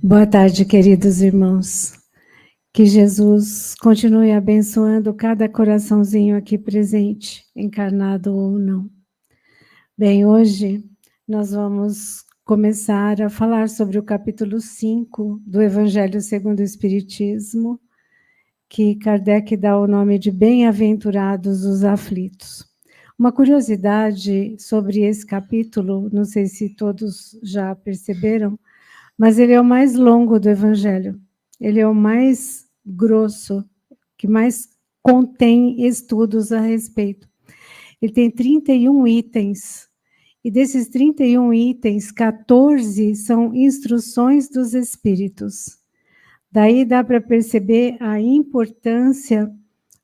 Boa tarde, queridos irmãos. Que Jesus continue abençoando cada coraçãozinho aqui presente, encarnado ou não. Bem, hoje nós vamos começar a falar sobre o capítulo 5 do Evangelho segundo o Espiritismo, que Kardec dá o nome de Bem-aventurados os aflitos. Uma curiosidade sobre esse capítulo, não sei se todos já perceberam, mas ele é o mais longo do Evangelho. Ele é o mais grosso, que mais contém estudos a respeito. Ele tem 31 itens. E desses 31 itens, 14 são instruções dos espíritos. Daí dá para perceber a importância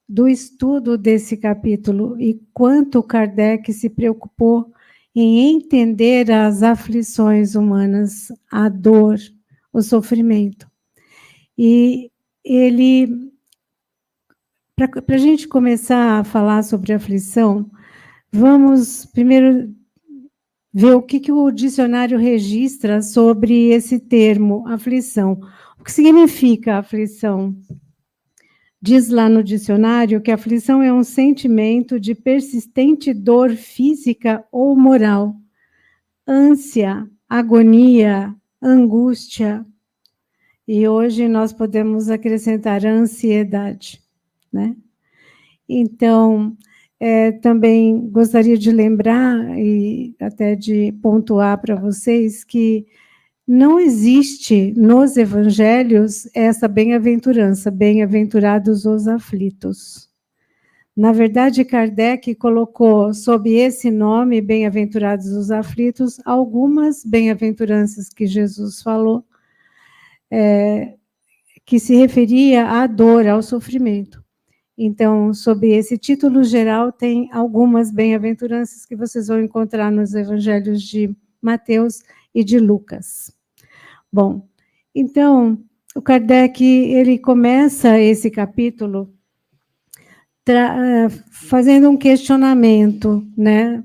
do estudo desse capítulo e quanto Kardec se preocupou em entender as aflições humanas, a dor, o sofrimento. E ele, para a gente começar a falar sobre aflição, vamos primeiro ver o que o dicionário registra sobre esse termo, aflição. O que significa aflição? Diz lá no dicionário que a aflição é um sentimento de persistente dor física ou moral, ânsia, agonia, angústia. E hoje nós podemos acrescentar a ansiedade, né? Então, também gostaria de lembrar e até de pontuar para vocês que não existe nos evangelhos essa bem-aventurança, bem-aventurados os aflitos. Na verdade, Kardec colocou sob esse nome, bem-aventurados os aflitos, algumas bem-aventuranças que Jesus falou, que se referia à dor, ao sofrimento. Então, sob esse título geral, tem algumas bem-aventuranças que vocês vão encontrar nos evangelhos de Mateus e de Lucas. Bom, então, o Kardec, ele começa esse capítulo fazendo um questionamento, né,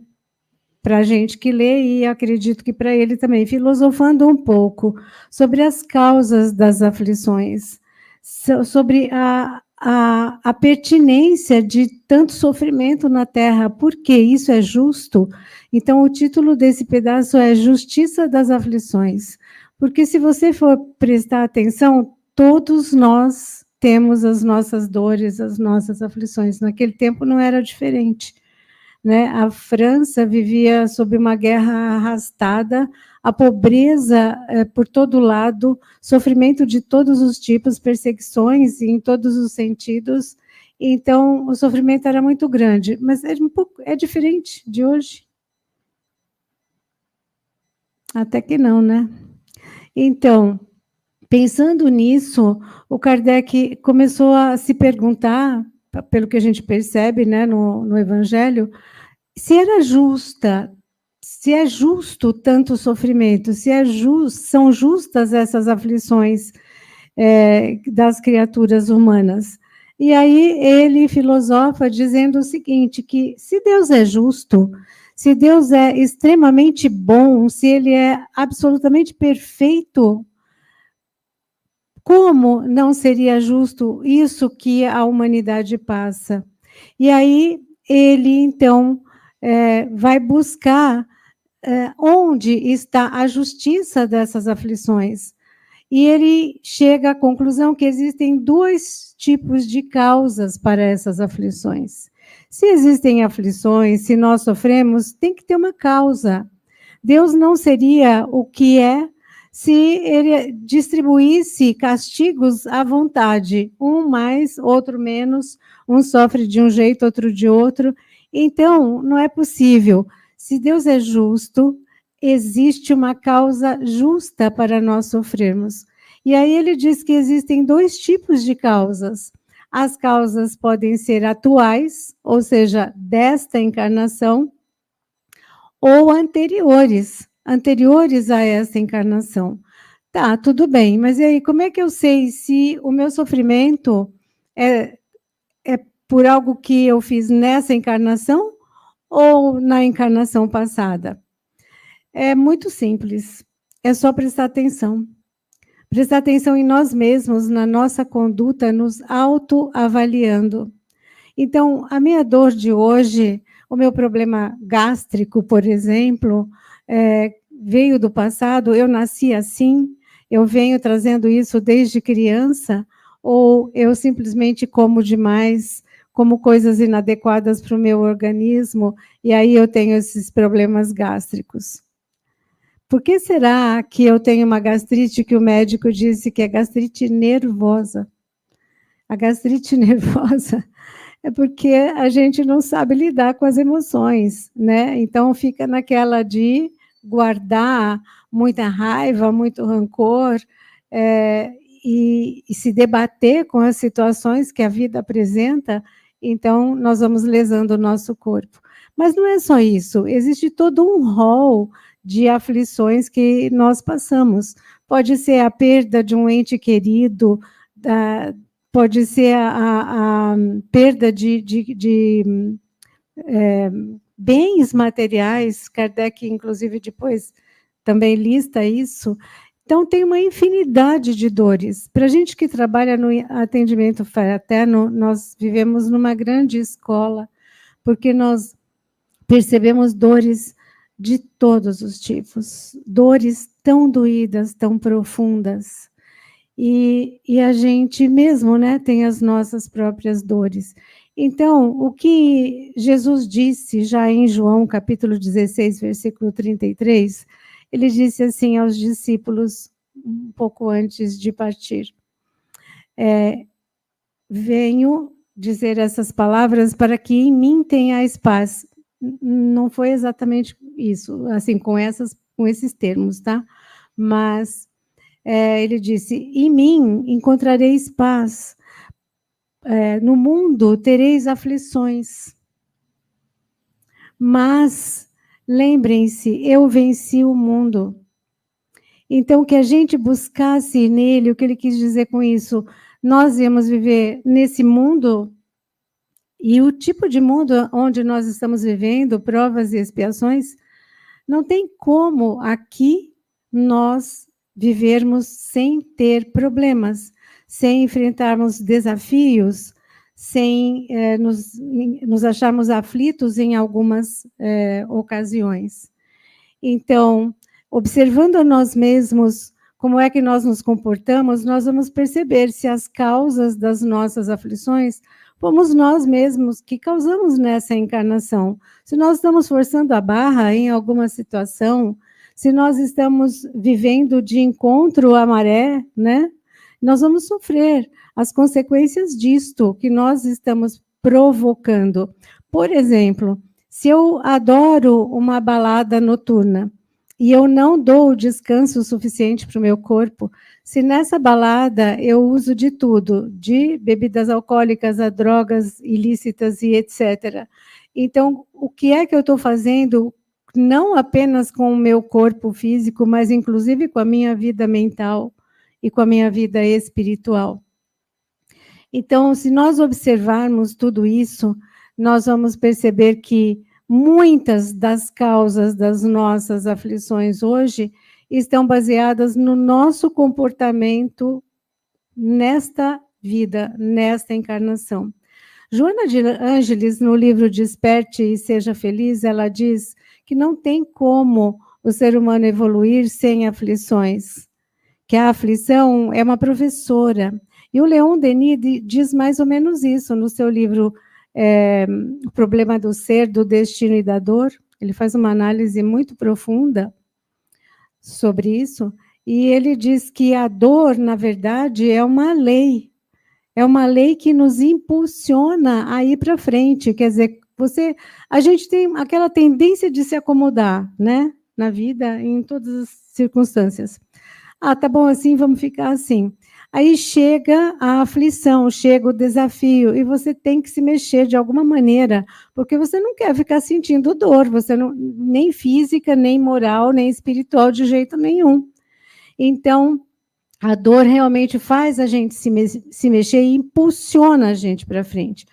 para a gente que lê, e acredito que para ele também, filosofando um pouco sobre as causas das aflições, sobre a pertinência de tanto sofrimento na Terra, porque isso é justo. Então, o título desse pedaço é Justiça das Aflições, porque se você for prestar atenção, todos nós temos as nossas dores, as nossas aflições. Naquele tempo não era diferente, né? A França vivia sob uma guerra arrastada, a pobreza por todo lado, sofrimento de todos os tipos, perseguições em todos os sentidos. Então, o sofrimento era muito grande, mas é diferente de hoje. Até que não, né? Então, pensando nisso, o Kardec começou a se perguntar, pelo que a gente percebe, né, no Evangelho, se era justa, se é justo tanto sofrimento, se são justas essas aflições das criaturas humanas. E aí ele filosofa dizendo o seguinte, que se Deus é justo, se Deus é extremamente bom, se ele é absolutamente perfeito, como não seria justo isso que a humanidade passa? E aí ele, então, vai buscar onde está a justiça dessas aflições. E ele chega à conclusão que existem dois tipos de causas para essas aflições. Se existem aflições, se nós sofremos, tem que ter uma causa. Deus não seria o que é se ele distribuísse castigos à vontade, um mais, outro menos, um sofre de um jeito, outro de outro. Então, não é possível. Se Deus é justo, existe uma causa justa para nós sofrermos. E aí ele diz que existem dois tipos de causas. As causas podem ser atuais, ou seja, desta encarnação, ou anteriores a essa encarnação. Tá, tudo bem, mas e aí, como é que eu sei se o meu sofrimento é por algo que eu fiz nessa encarnação ou na encarnação passada? É muito simples, é só prestar atenção. Prestar atenção em nós mesmos, na nossa conduta, nos autoavaliando. Então, a minha dor de hoje, o meu problema gástrico, por exemplo, veio do passado, eu nasci assim, eu venho trazendo isso desde criança, ou eu simplesmente como demais, como coisas inadequadas para o meu organismo, e aí eu tenho esses problemas gástricos. Por que será que eu tenho uma gastrite que o médico disse que é gastrite nervosa? A gastrite nervosa é porque a gente não sabe lidar com as emoções, né? Então fica naquela de guardar muita raiva, muito rancor, e se debater com as situações que a vida apresenta, então nós vamos lesando o nosso corpo. Mas não é só isso, existe todo um rol de aflições que nós passamos. Pode ser a perda de um ente querido, pode ser a perda de bens materiais, Kardec, inclusive, depois também lista isso. Então, tem uma infinidade de dores. Para a gente que trabalha no atendimento fraterno, nós vivemos numa grande escola, porque nós percebemos dores de todos os tipos, dores tão doídas, tão profundas. E a gente mesmo, né, tem as nossas próprias dores. Então, o que Jesus disse já em João, capítulo 16, versículo 33, ele disse assim aos discípulos, um pouco antes de partir: venho dizer essas palavras para que em mim tenhais paz. Não foi exatamente isso, assim, com esses termos, tá? Mas ele disse: em mim encontrareis paz, no mundo tereis aflições, mas lembrem-se, eu venci o mundo. Então, que a gente buscasse nele, o que ele quis dizer com isso, nós íamos viver nesse mundo, e o tipo de mundo onde nós estamos vivendo, provas e expiações, não tem como aqui nós vivermos sem ter problemas, sem enfrentarmos desafios, sem nos acharmos aflitos em algumas ocasiões. Então, observando a nós mesmos, como é que nós nos comportamos, nós vamos perceber se as causas das nossas aflições fomos nós mesmos que causamos nessa encarnação. Se nós estamos forçando a barra em alguma situação, se nós estamos vivendo de encontro à maré, né? Nós vamos sofrer as consequências disto que nós estamos provocando. Por exemplo, se eu adoro uma balada noturna e eu não dou o descanso suficiente para o meu corpo, se nessa balada eu uso de tudo, de bebidas alcoólicas a drogas ilícitas e etc. Então, o que é que eu estou fazendo, não apenas com o meu corpo físico, mas inclusive com a minha vida mental e com a minha vida espiritual? Então, se nós observarmos tudo isso, nós vamos perceber que muitas das causas das nossas aflições hoje estão baseadas no nosso comportamento nesta vida, nesta encarnação. Joana de Ângeles, no livro Desperte e Seja Feliz, ela diz que não tem como o ser humano evoluir sem aflições, que a aflição é uma professora. E o Leon Denis diz mais ou menos isso no seu livro O Problema do Ser, do Destino e da Dor. Ele faz uma análise muito profunda sobre isso, e ele diz que a dor, na verdade, é uma lei que nos impulsiona a ir para frente, quer dizer, a gente tem aquela tendência de se acomodar, né, na vida, em todas as circunstâncias. Ah, tá bom assim, vamos ficar assim. Aí chega a aflição, chega o desafio, e você tem que se mexer de alguma maneira, porque você não quer ficar sentindo dor, você não, nem física, nem moral, nem espiritual, de jeito nenhum. Então, a dor realmente faz a gente se mexer e impulsiona a gente para frente.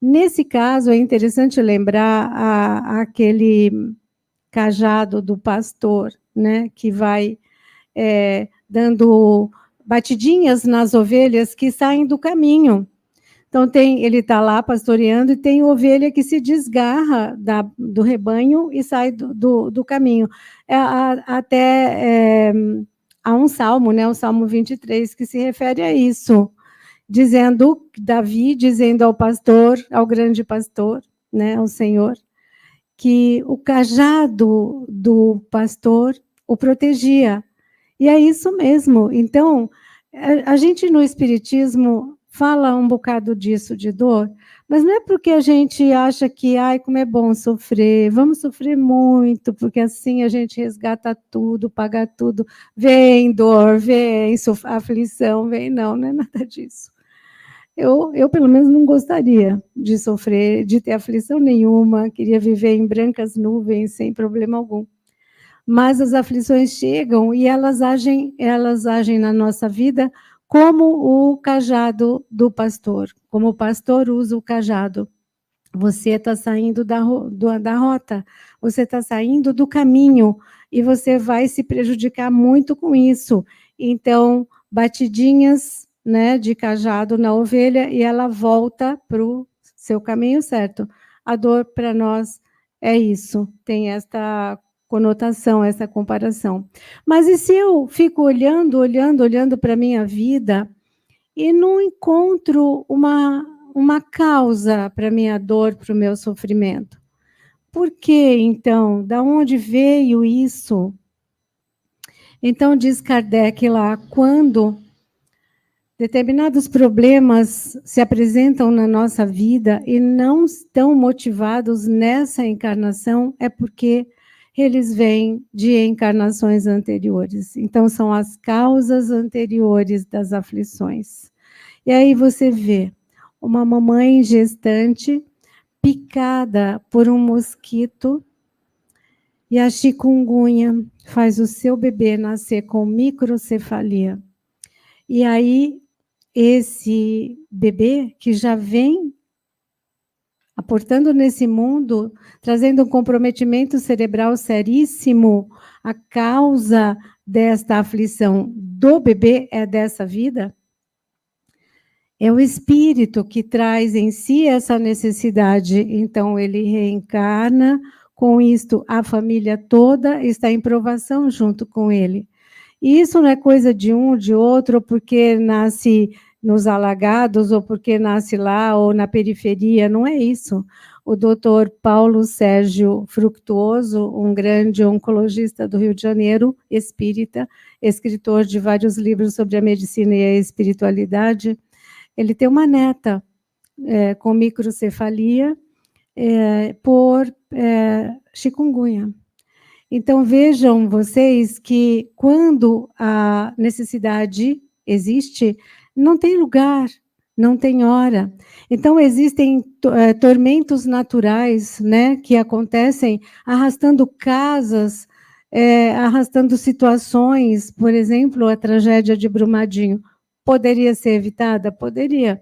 Nesse caso, é interessante lembrar aquele cajado do pastor, né, que vai dando batidinhas nas ovelhas que saem do caminho. Então, ele está lá pastoreando e tem ovelha que se desgarra do rebanho e sai do caminho. Há um salmo, né, o Salmo 23, que se refere a isso, dizendo, Davi dizendo ao pastor, ao grande pastor, né, ao Senhor, que o cajado do pastor o protegia. E é isso mesmo. Então, a gente no Espiritismo fala um bocado disso, de dor, mas não é porque a gente acha que, ai, como é bom sofrer, vamos sofrer muito, porque assim a gente resgata tudo, paga tudo, vem dor, vem aflição, vem, não é nada disso. Eu, pelo menos, não gostaria de sofrer, de ter aflição nenhuma, queria viver em brancas nuvens, sem problema algum. Mas as aflições chegam e elas agem na nossa vida como o cajado do pastor, como o pastor usa o cajado. Você está saindo da rota, você está saindo do caminho e você vai se prejudicar muito com isso. Então, batidinhas, né, de cajado na ovelha e ela volta para o seu caminho certo. A dor para nós é isso, tem esta conotação, essa comparação. Mas e se eu fico olhando para a minha vida e não encontro uma causa para a minha dor, para o meu sofrimento? Por que, então? Da onde veio isso? Então, diz Kardec lá, quando determinados problemas se apresentam na nossa vida e não estão motivados nessa encarnação, é porque eles vêm de encarnações anteriores. Então, são as causas anteriores das aflições. E aí você vê uma mamãe gestante picada por um mosquito e a chikungunya faz o seu bebê nascer com microcefalia. E aí, esse bebê que já vem aportando nesse mundo, trazendo um comprometimento cerebral seríssimo, a causa desta aflição do bebê é dessa vida? É o espírito que traz em si essa necessidade, então ele reencarna, com isto a família toda está em provação junto com ele. E isso não é coisa de um, de outro, porque nasce nos alagados, ou porque nasce lá, ou na periferia, não é isso. O doutor Paulo Sérgio Fructuoso, um grande oncologista do Rio de Janeiro, espírita, escritor de vários livros sobre a medicina e a espiritualidade, ele tem uma neta com microcefalia por chikungunya. Então, vejam vocês que quando a necessidade existe, não tem lugar, não tem hora. Então, existem tormentos naturais, né, que acontecem arrastando casas, arrastando situações, por exemplo, a tragédia de Brumadinho. Poderia ser evitada? Poderia.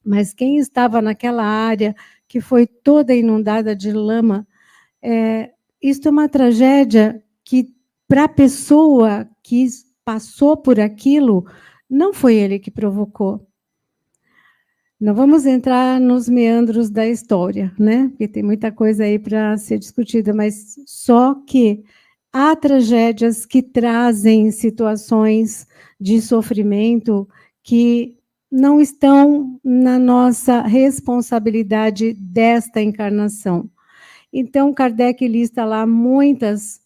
Mas quem estava naquela área que foi toda inundada de lama, isso é uma tragédia que, para a pessoa que passou por aquilo, não foi ele que provocou. Não vamos entrar nos meandros da história, né? Porque tem muita coisa aí para ser discutida, mas só que há tragédias que trazem situações de sofrimento que não estão na nossa responsabilidade desta encarnação. Então, Kardec lista lá muitas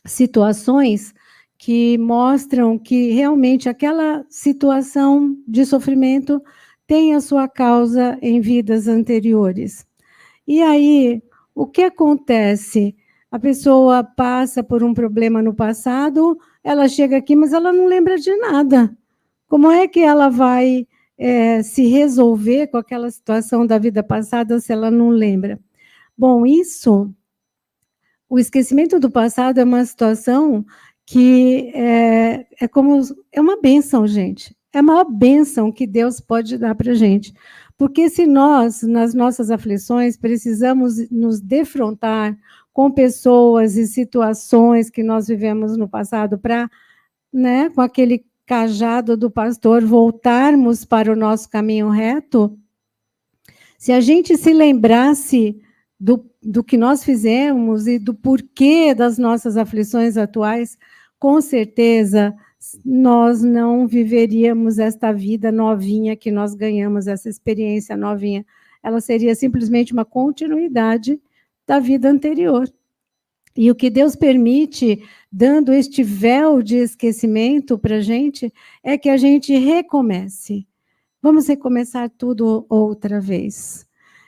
situações que mostram que realmente aquela situação de sofrimento tem a sua causa em vidas anteriores. E aí, o que acontece? A pessoa passa por um problema no passado, ela chega aqui, mas ela não lembra de nada. Como é que ela vai se resolver com aquela situação da vida passada se ela não lembra? Bom, o esquecimento do passado é uma situação que é uma bênção, gente. É a maior bênção que Deus pode dar para a gente. Porque se nós, nas nossas aflições, precisamos nos defrontar com pessoas e situações que nós vivemos no passado para, né, com aquele cajado do pastor, voltarmos para o nosso caminho reto, se a gente se lembrasse do que nós fizemos e do porquê das nossas aflições atuais, com certeza nós não viveríamos esta vida novinha que nós ganhamos, essa experiência novinha. Ela seria simplesmente uma continuidade da vida anterior. E o que Deus permite, dando este véu de esquecimento para a gente, é que a gente recomece. Vamos recomeçar tudo outra vez.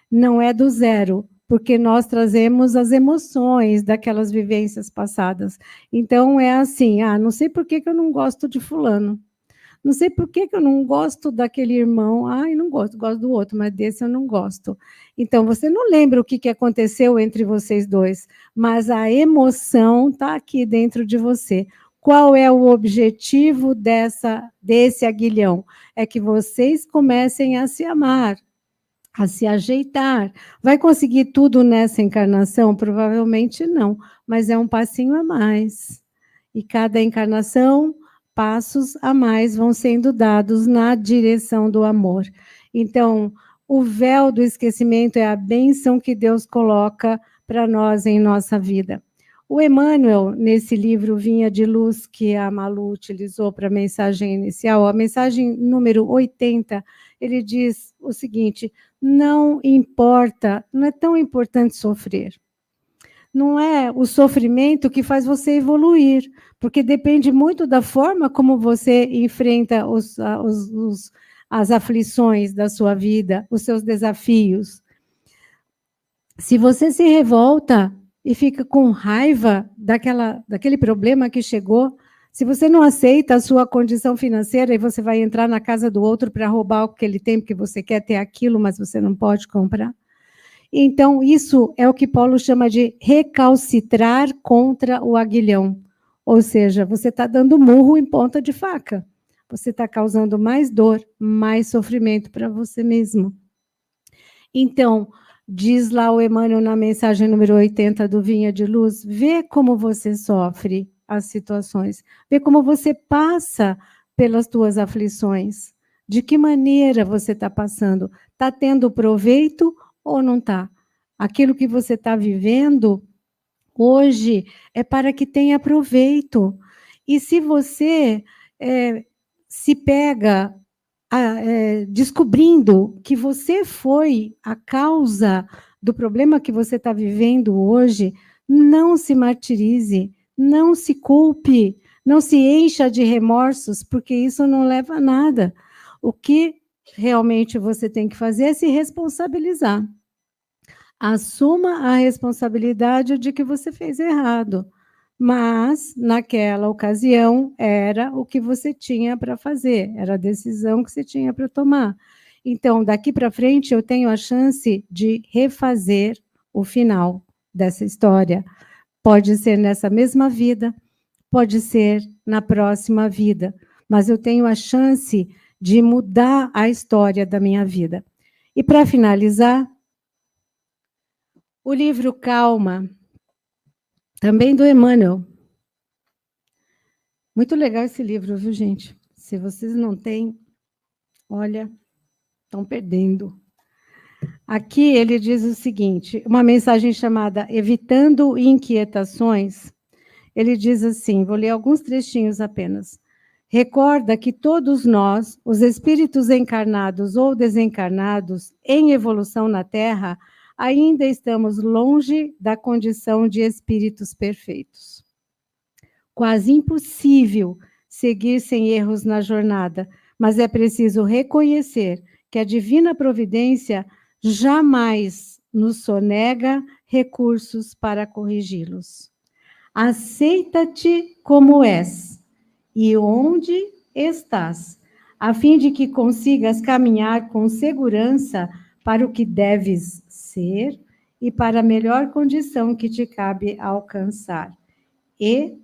Não é do zero, porque nós trazemos as emoções daquelas vivências passadas. Então, é assim, não sei por que eu não gosto de fulano. Não sei por que eu não gosto daquele irmão. Eu não gosto, gosto do outro, mas desse eu não gosto. Então, você não lembra o que aconteceu entre vocês dois, mas a emoção está aqui dentro de você. Qual é o objetivo desse aguilhão? É que vocês comecem a se amar, a se ajeitar. Vai conseguir tudo nessa encarnação? Provavelmente não, mas é um passinho a mais. E cada encarnação, passos a mais vão sendo dados na direção do amor. Então, o véu do esquecimento é a bênção que Deus coloca para nós em nossa vida. O Emmanuel, nesse livro Vinha de Luz, que a Malu utilizou para a mensagem inicial, a mensagem número 80, ele diz o seguinte: não importa, não é tão importante sofrer. Não é o sofrimento que faz você evoluir, porque depende muito da forma como você enfrenta as aflições da sua vida, os seus desafios. Se você se revolta e fica com raiva daquele problema que chegou, se você não aceita a sua condição financeira e você vai entrar na casa do outro para roubar o que ele tem, porque você quer ter aquilo, mas você não pode comprar. Então, isso é o que Paulo chama de recalcitrar contra o aguilhão. Ou seja, você está dando murro em ponta de faca. Você está causando mais dor, mais sofrimento para você mesmo. Então, diz lá o Emmanuel na mensagem número 80 do Vinha de Luz, vê como você sofre as situações, vê como você passa pelas tuas aflições, de que maneira você está passando, está tendo proveito ou não está? Aquilo que você está vivendo hoje é para que tenha proveito. E se você se pega descobrindo que você foi a causa do problema que você está vivendo hoje, não se martirize, não se culpe, não se encha de remorsos, porque isso não leva a nada. O que realmente você tem que fazer é se responsabilizar. Assuma a responsabilidade de que você fez errado, mas naquela ocasião era o que você tinha para fazer, era a decisão que você tinha para tomar. Então, daqui para frente, eu tenho a chance de refazer o final dessa história. Pode ser nessa mesma vida, pode ser na próxima vida, mas eu tenho a chance de mudar a história da minha vida. E para finalizar, o livro Calma, também do Emmanuel. Muito legal esse livro, viu, gente? Se vocês não têm, olha, estão perdendo. Aqui ele diz o seguinte, uma mensagem chamada Evitando Inquietações. Ele diz assim, vou ler alguns trechinhos apenas. Recorda que todos nós, os espíritos encarnados ou desencarnados, em evolução na Terra, ainda estamos longe da condição de espíritos perfeitos. Quase impossível seguir sem erros na jornada, mas é preciso reconhecer que a divina providência jamais nos sonega recursos para corrigi-los. Aceita-te como és e onde estás, a fim de que consigas caminhar com segurança para o que deves ser e para a melhor condição que te cabe alcançar. E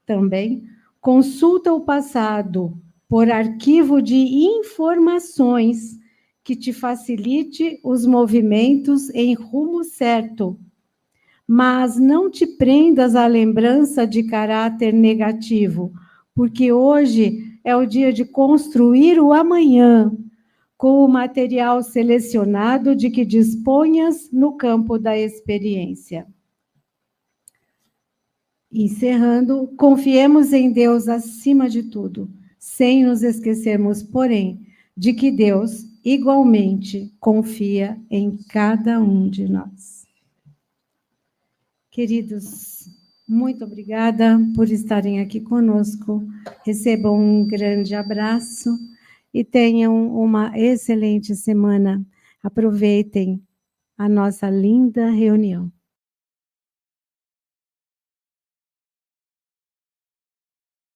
também consulta o passado por arquivo de informações que te facilite os movimentos em rumo certo, mas não te prendas à lembrança de caráter negativo, porque hoje é o dia de construir o amanhã, com o material selecionado de que disponhas no campo da experiência. Encerrando, confiemos em Deus acima de tudo, sem nos esquecermos, porém, de que Deus igualmente confia em cada um de nós. Queridos, muito obrigada por estarem aqui conosco. Recebam um grande abraço e tenham uma excelente semana. Aproveitem a nossa linda reunião.